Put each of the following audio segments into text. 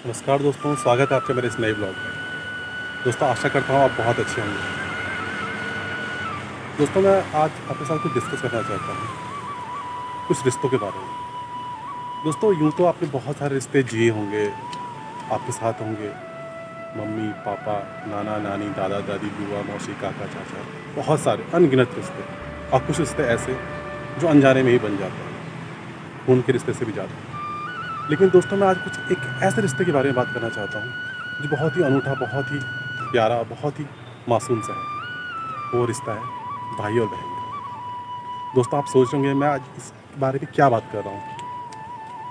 नमस्कार दोस्तों, स्वागत है आपका मेरे इस नए ब्लॉग में। दोस्तों, आशा करता हूँ आप बहुत अच्छे होंगे। दोस्तों, मैं आज आपके साथ कुछ डिस्कस करना चाहता हूँ, कुछ रिश्तों के बारे में। दोस्तों, यूँ तो आपने बहुत सारे रिश्ते जिए होंगे, आपके साथ होंगे मम्मी पापा, नाना नानी, दादा दादी, बुआ मौसी, काका चाचा, बहुत सारे अनगिनत रिश्ते। और कुछ रिश्ते ऐसे जो अनजाने में ही बन जाते हैं, खून के रिश्ते से भी ज़्यादा। लेकिन दोस्तों, मैं आज कुछ एक ऐसे रिश्ते के बारे में बात करना चाहता हूँ जो बहुत ही अनूठा, बहुत ही प्यारा, बहुत ही मासूम सा है। वो रिश्ता है भाई और बहन का। दोस्तों, आप सोच होंगे मैं आज इस बारे में क्या बात कर रहा हूँ।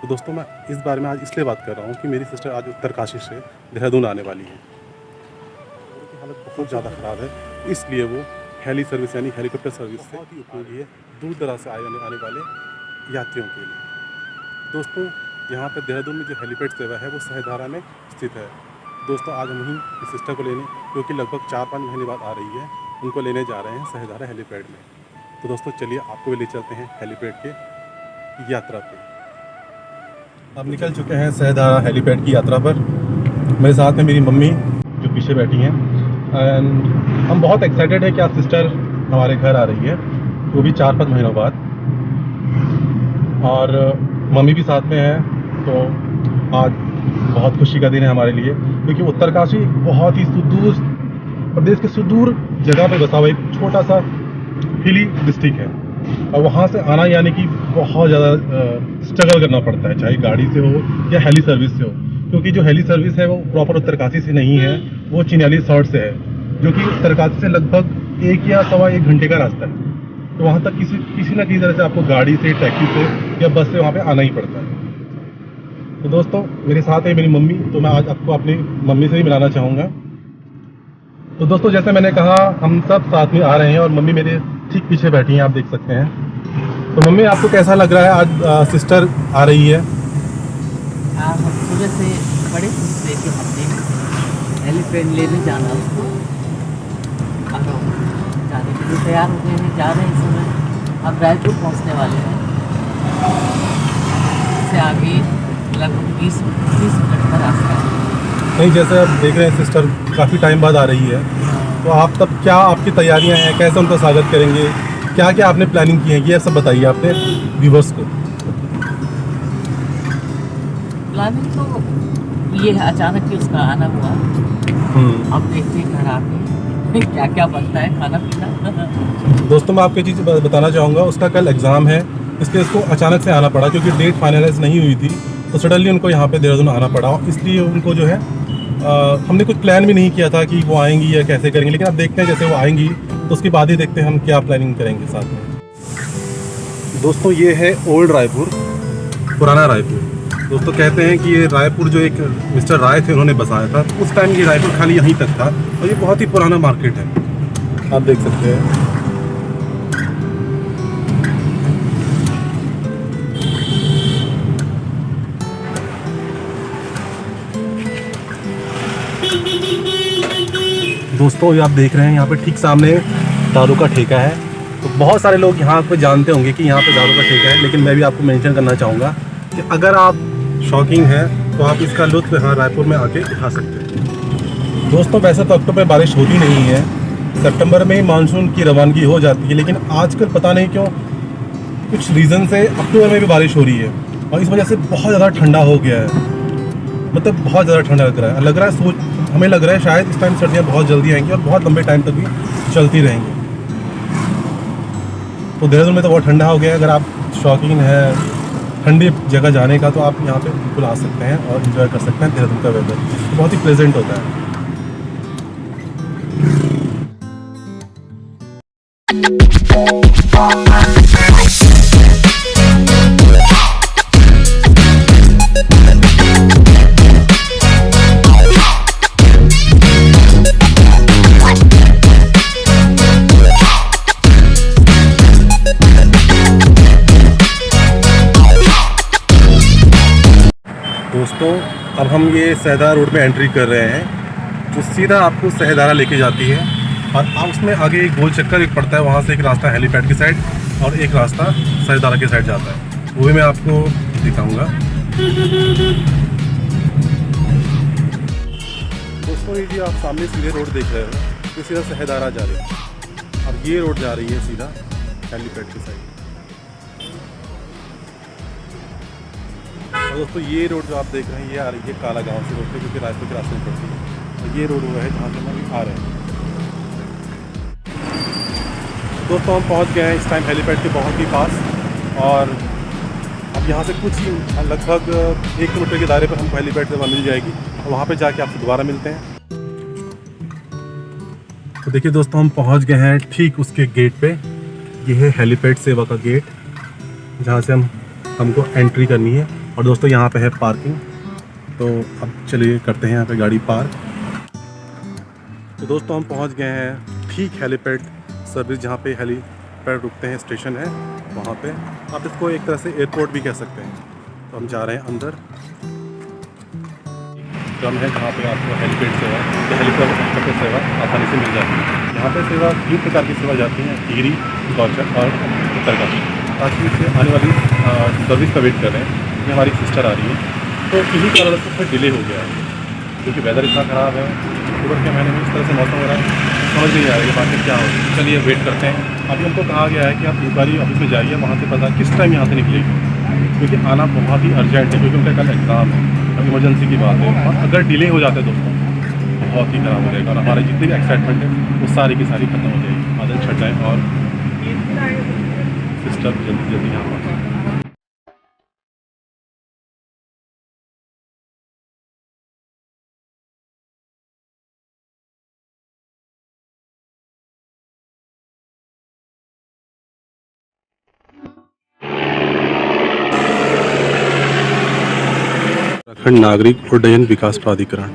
तो दोस्तों, मैं इस बारे में आज इसलिए बात कर रहा हूँ कि मेरी सिस्टर आज उत्तरकाशी से देहरादून आने वाली है। उनकी हालत बहुत ज़्यादा ख़राब है, इसलिए वो हेली सर्विस यानी हेलीकॉप्टर सर्विस से बहुत ही उपयोगी है दूर दराज से आने वाले यात्रियों के लिए। दोस्तों, यहाँ पर देहरादून में जो हेलीपैड सेवा है वो सहधारा में स्थित है। दोस्तों, आज हम वहीं इस सिस्टर को लेने, क्योंकि लगभग 4-5 महीने बाद आ रही है, उनको लेने जा रहे हैं सहधारा हेलीपैड में। तो दोस्तों, चलिए आपको भी ले चलते हैं हेलीपैड के यात्रा पे। अब निकल चुके हैं सहधारा हेलीपैड की यात्रा पर। मेरे साथ में मेरी मम्मी जो पीछे बैठी हैं, एंड हम बहुत एक्साइटेड है कि आज सिस्टर हमारे घर आ रही है, वो भी 4-5 महीनों बाद। और मम्मी भी साथ में है, तो आज बहुत खुशी का दिन है हमारे लिए, क्योंकि उत्तरकाशी बहुत ही सुदूर प्रदेश के सुदूर जगह पे बसा हुआ एक छोटा सा हिली डिस्ट्रिक्ट है। और वहाँ से आना यानी कि बहुत ज़्यादा स्ट्रगल करना पड़ता है, चाहे गाड़ी से हो या हेली सर्विस से हो। क्योंकि जो हेली सर्विस है वो प्रॉपर उत्तरकाशी से नहीं है, वो चिन्याली सॉर्ट से है, जो कि उत्तरकाशी से लगभग 1 या सवा 1 घंटे का रास्ता है। तो वहाँ तक किसी ना किसी तरह से आपको गाड़ी से, टैक्सी से या बस से वहाँ पे आना ही पड़ता है। तो दोस्तों, मेरे साथ है मेरी मम्मी, तो मैं आज आपको अपनी मम्मी से ही मिलाना चाहूँगा। तो दोस्तों, जैसे मैंने कहा, हम सब साथ में आ रहे हैं और मम्मी मेरे ठीक पीछे बैठी हैं, आप देख सकते हैं। तो मम्मी, आपको कैसा लग रहा है आज सिस्टर आ रही है? हम सुबह से बड़े खुश थे कि हमने एलिफेंट लेने जाना उसको, और जाने के लिए तैयार हो गए हैं, जा रहे हैं इस समय। अब रायपुर पहुंचने वाले हैं। इससे आगे लगभग 20 मिनट का रास्ता है। नहीं, जैसे आप देख रहे हैं सिस्टर काफ़ी टाइम बाद आ रही है, तो आप तब क्या आपकी तैयारियां हैं, कैसे उनका स्वागत करेंगे, क्या क्या आपने प्लानिंग की है, ये सब बताइए आपने व्यूवर्स को। प्लानिंग तो ये है, अचानक ही उसका आना हुआ। अब देखते हैं घर आके क्या क्या बनता है खाना पीना। दोस्तों, मैं आपको चीज़ बताना चाहूँगा, उसका कल एग्ज़ाम है, इसलिए उसको अचानक से आना पड़ा, क्योंकि डेट फाइनलाइज नहीं हुई थी, तो सडनली उनको यहाँ पे देहरादून आना पड़ा। इसलिए उनको जो है हमने कुछ प्लान भी नहीं किया था कि वो आएंगी या कैसे करेंगे, लेकिन अब देखते हैं जैसे वो आएंगी तो उसके बाद ही देखते हैं हम क्या प्लानिंग करेंगे साथ में। दोस्तों, ये है ओल्ड रायपुर, पुराना रायपुर। दोस्तों, कहते हैं कि ये रायपुर जो एक मिस्टर राय थे उन्होंने बसाया था, उस टाइम ये रायपुर खाली यहीं तक था, और ये बहुत ही पुराना मार्केट है, आप देख सकते हैं। दोस्तों, ये आप देख रहे हैं यहाँ पे ठीक सामने दारू का ठेका है। तो बहुत सारे लोग यहाँ पे जानते होंगे कि यहाँ पे दारू का ठेका है, लेकिन मैं भी आपको मेंशन करना चाहूँगा कि अगर आप शौकीन हैं तो आप इसका लुत्फ़ यहाँ रायपुर में आके उठा सकते हैं। दोस्तों, वैसे तो अक्टूबर में बारिश होती नहीं है, सितंबर में ही मानसून की रवानगी हो जाती है, लेकिन आजकल पता नहीं क्यों कुछ रीज़न से अक्टूबर में भी बारिश हो रही है, और इस वजह से बहुत ज़्यादा ठंडा हो गया है। मतलब बहुत ज़्यादा ठंडा लग रहा है हमें लग रहा है शायद इस टाइम सर्दियाँ बहुत जल्दी आएंगी और बहुत लंबे टाइम तक भी चलती रहेंगी। तो देहरादून में तो बहुत ठंडा हो गया है। अगर आप शौकीन हैं ठंडी जगह जाने का, तो आप यहाँ पे बिल्कुल आ सकते हैं और इन्जॉय कर सकते हैं देहरादून का वेदर, तो बहुत ही प्लेजेंट होता है। दोस्तों, अब हम ये सहधारा रोड में एंट्री कर रहे हैं, जो सीधा आपको सहधारा लेके जाती है, और आप उसमें आगे एक गोल चक्कर एक पड़ता है, वहाँ से एक रास्ता हेलीपैड की साइड और एक रास्ता सहधारा की साइड जाता है, वो भी मैं आपको दिखाऊंगा। दोस्तों ये जो आप सामने सीधे रोड देख रहे हो ये सीधा शहदारा जा रहे हैं और ये रोड जा रही है सीधा हेलीपैड की साइड। और दोस्तों ये रोड जो आप देख रहे हैं ये आ रही है काला गांव से रोड पे, क्योंकि रायपुर के रास्ते में पड़ती है। और ये रोड वो है जहाँ से हम आ रहे हैं। दोस्तों हम पहुँच गए हैं इस टाइम हेलीपैड के बहुत ही पास, और अब यहाँ से कुछ ही लगभग 1 किलोमीटर के दायरे पर हमको हेलीपैड सेवा मिल जाएगी और वहाँ पे जाके आपसे दोबारा मिलते हैं। तो देखिए दोस्तों हम पहुँच गए हैं ठीक उसके गेट पे। ये है हेलीपैड सेवा का गेट जहाँ से हमको एंट्री करनी है। और दोस्तों यहाँ पे है पार्किंग, तो अब चलिए करते हैं यहाँ पे गाड़ी पार्क। तो दोस्तों हम पहुँच गए हैं ठीक हेलीपैड सर्विस जहाँ पे हेलीपैड रुकते हैं, स्टेशन है वहाँ पे। आप इसको एक तरह से एयरपोर्ट भी कह सकते हैं। तो हम जा रहे हैं अंदर। क्रम है जहाँ पे आपको हेलीपैड सेवा या हेलीकॉप्टर सेवा आसानी से मिल जाती है। यहाँ पे सेवा 3 प्रकार की सेवा जाती हैं, टिहरी, गौचर और उत्तरकाशी। काशी से आने वाली सर्विस का वेट कर रहे हैं। ये हमारी सिस्टर आ रही है, तो इन्हीं कारण से थोड़ा डिले हो गया है क्योंकि वेदर इतना ख़राब है। अक्टूबर के महीने में इस तरह से मौसम हो रहा है, समझ नहीं आ रही है बाकी क्या हो। चलिए वेट करते हैं। अभी हमको कहा गया है कि आप इंक्वायरी ऑफिस में जाइए, वहाँ से पता किस टाइम यहाँ से निकलेगी, क्योंकि आना बहुत ही अर्जेंट है क्योंकि उनका कल एग्ज़ाम है, अब इमरजेंसी की बात है। और अगर डिले हो जाता है दोस्तों बहुत ही ख़राब हो जाएगा और हमारी जितनी भी एक्साइटमेंट है वो सारी की सारी खत्म हो जाएगी। बादल छट जाए और सिस्टर जल्दी जल्दी यहाँ पहुँचे। उत्तराखंड नागरिक उड्डयन विकास प्राधिकरण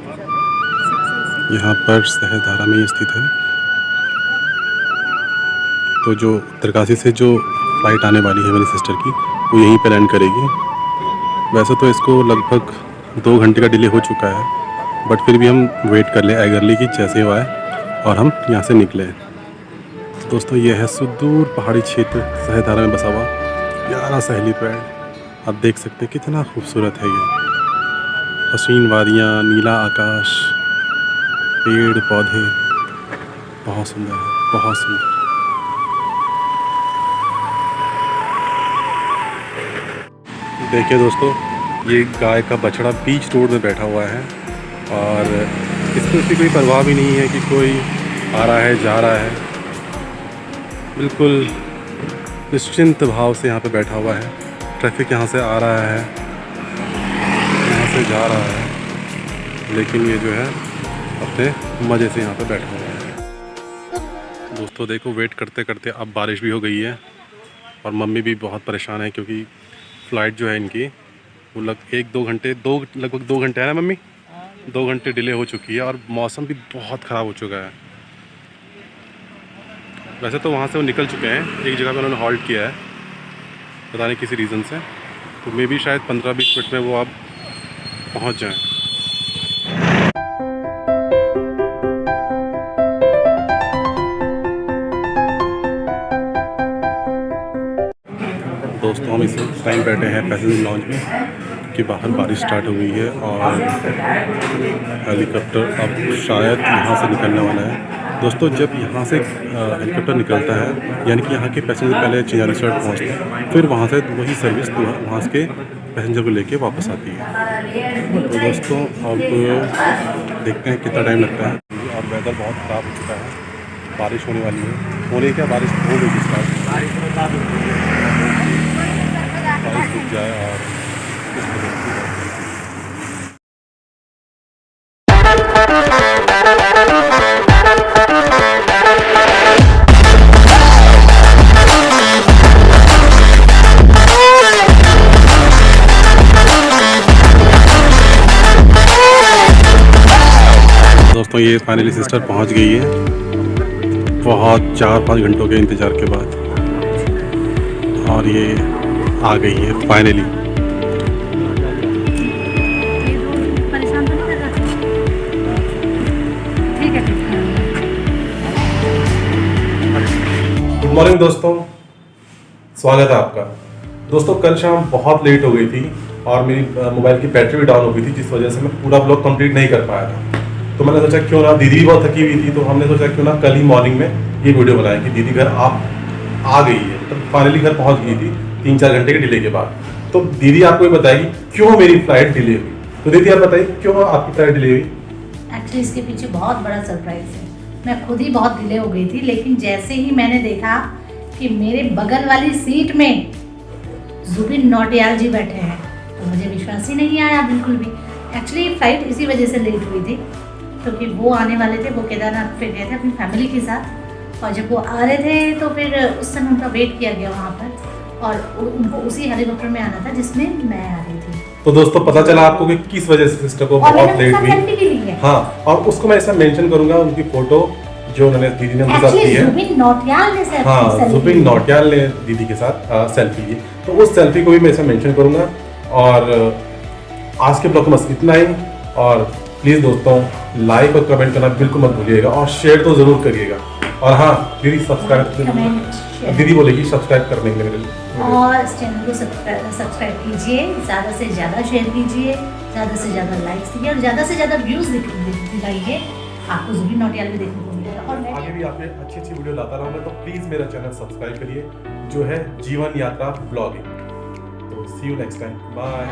यहाँ पर शहदारा में स्थित है। तो जो उत्तरकाशी से जो फ़्लाइट आने वाली है मेरी सिस्टर की, वो यहीं पर लैंड करेगी। वैसे तो इसको लगभग 2 घंटे का डिले हो चुका है, बट फिर भी हम वेट कर ले एगरली की जैसे वो आए और हम यहाँ से निकले। तो दोस्तों ये है सुदूर पहाड़ी क्षेत्र शहदारा में बसा हुआ प्यारा सा हेलीपैड। आप देख सकते हैं कितना खूबसूरत है ये। हसीन वादियाँ, नीला आकाश, पेड़ पौधे, बहुत सुंदर है, बहुत सुंदर। देखिए दोस्तों ये गाय का बछड़ा बीच रोड में बैठा हुआ है और इसको इसकी कोई परवाह भी नहीं है कि कोई आ रहा है जा रहा है। बिल्कुल निश्चिंत भाव से यहाँ पे बैठा हुआ है। ट्रैफिक यहाँ से आ रहा है, यहाँ से जा रहा है, लेकिन ये जो है अपने मज़े से यहाँ पे बैठा हुआ है। दोस्तों देखो वेट करते करते अब बारिश भी हो गई है और मम्मी भी बहुत परेशान है क्योंकि फ़्लाइट जो है इनकी वो लगभग 2 घंटे है ना मम्मी, 2 घंटे डिले हो चुकी है और मौसम भी बहुत ख़राब हो चुका है। वैसे तो वहाँ से वो निकल चुके हैं, एक जगह पे उन्होंने हॉल्ट किया है पता नहीं किसी रीज़न से, तो मे भी शायद 15-20 मिनट में वो अब पहुँच जाएं। दोस्तों हम इस टाइम बैठे हैं पैसेंजर लॉन्च में कि बाहर बारिश स्टार्ट हो गई है और हेलीकॉप्टर अब शायद यहाँ से निकलने वाला है। दोस्तों जब यहाँ से हेलीकॉप्टर निकलता है यानी कि यहाँ के पैसेंजर पहले चिंयालीसौड़ पहुँचते हैं, फिर वहाँ से वही सर्विस वहाँ के पैसेंजर को लेके वापस आती है। तो दोस्तों अब देखते हैं कितना टाइम लगता है। और वेदर बहुत ख़राब हो चुका है, बारिश होने वाली है। होने क्या बारिश हो गई स्टार्ट, बारिश रुक जाए और दोस्तों ये फाइनली सिस्टर पहुंच गई है बहुत 4-5 घंटों के इंतज़ार के बाद, और ये आ गई है फाइनली। गुड मॉर्निंग दोस्तों, स्वागत है आपका। दोस्तों कल शाम बहुत लेट हो गई थी और मेरी मोबाइल की बैटरी भी डाउन हो गई थी, जिस वजह से मैं पूरा ब्लॉग कंप्लीट नहीं कर पाया था। तो मैंने सोचा क्यों ना, दीदी भी बहुत थकी हुई थी, तो हमने सोचा क्यों ना कल ही मॉर्निंग में ये वीडियो बनाए कि दीदी घर आ गई है, तो फाइनली घर पहुंच गई थी 3-4 घंटे के डिले के बाद। तो दीदी आपको ये बताएगी क्यों मेरी फ्लाइट डिले हुई। तो दीदी आप बताइए क्यों आपकी फ्लाइट डिले हुई। एक्चुअली इसके पीछे बहुत बड़ा सरप्राइज है। मैं खुद ही बहुत डिले हो गई थी, लेकिन जैसे ही मैंने देखा कि मेरे बगल वाली सीट में जुबिन नौटियाल जी बैठे हैं, तो मुझे विश्वास ही नहीं आया बिल्कुल भी। एक्चुअली फ्लाइट इसी वजह से लेट हुई थी, क्योंकि वो आने वाले थे, वो केदारनाथ पे गए थे अपनी फैमिली के साथ, और जब वो आ रहे थे तो फिर उस समय उनका वेट किया गया वहाँ पर, और उनको उसी हेलीकॉप्टर में आना था जिसमें मैं आ रही थी। तो दोस्तों पता चला आपको कि किस वजह से सिस्टर को और बहुत मैंने लेट उसका हुई। सेल्फी भी ली है। हाँ, और उसको मैं ऐसा मेंशन करूंगा, उनकी फोटो जो उन्होंने दीदी ने उनके साथ की एक्चुअली है। जुबिन नौटियाल ने सेल्फी हाँ, जुबिन नौटियाल ने दीदी के साथ सेल्फी ली, तो उस सेल्फी को भी मैं ऐसा मेंशन करूंगा। और आज के ब्लॉग में बस इतना ही, और प्लीज़ दोस्तों लाइक और कमेंट करना बिल्कुल मत भूलिएगा, और शेयर तो ज़रूर करिएगा। और हाँ दीदी सब्सक्राइब, दीदी बोलेगी सब्सक्राइब करने के लिए, और इस चैनल को सब्सक्राइब कीजिए, ज़्यादा से ज़्यादा शेयर कीजिए, ज़्यादा से ज़्यादा लाइक्स दीजिए, और ज़्यादा से ज़्यादा व्यूज़ दिलाइए। आपको जुबिन नौटियाल भी देखने को मिलेगा, और मैं आगे भी आपके अच्छी वीडियो लाता रहूँगा। तो प्लीज़ मेरा चैनल सब्सक्राइब करिए, जो है जीवन यात्रा ब्लॉगिंग। तो सी यू नेक्स्ट टाइम, बाय।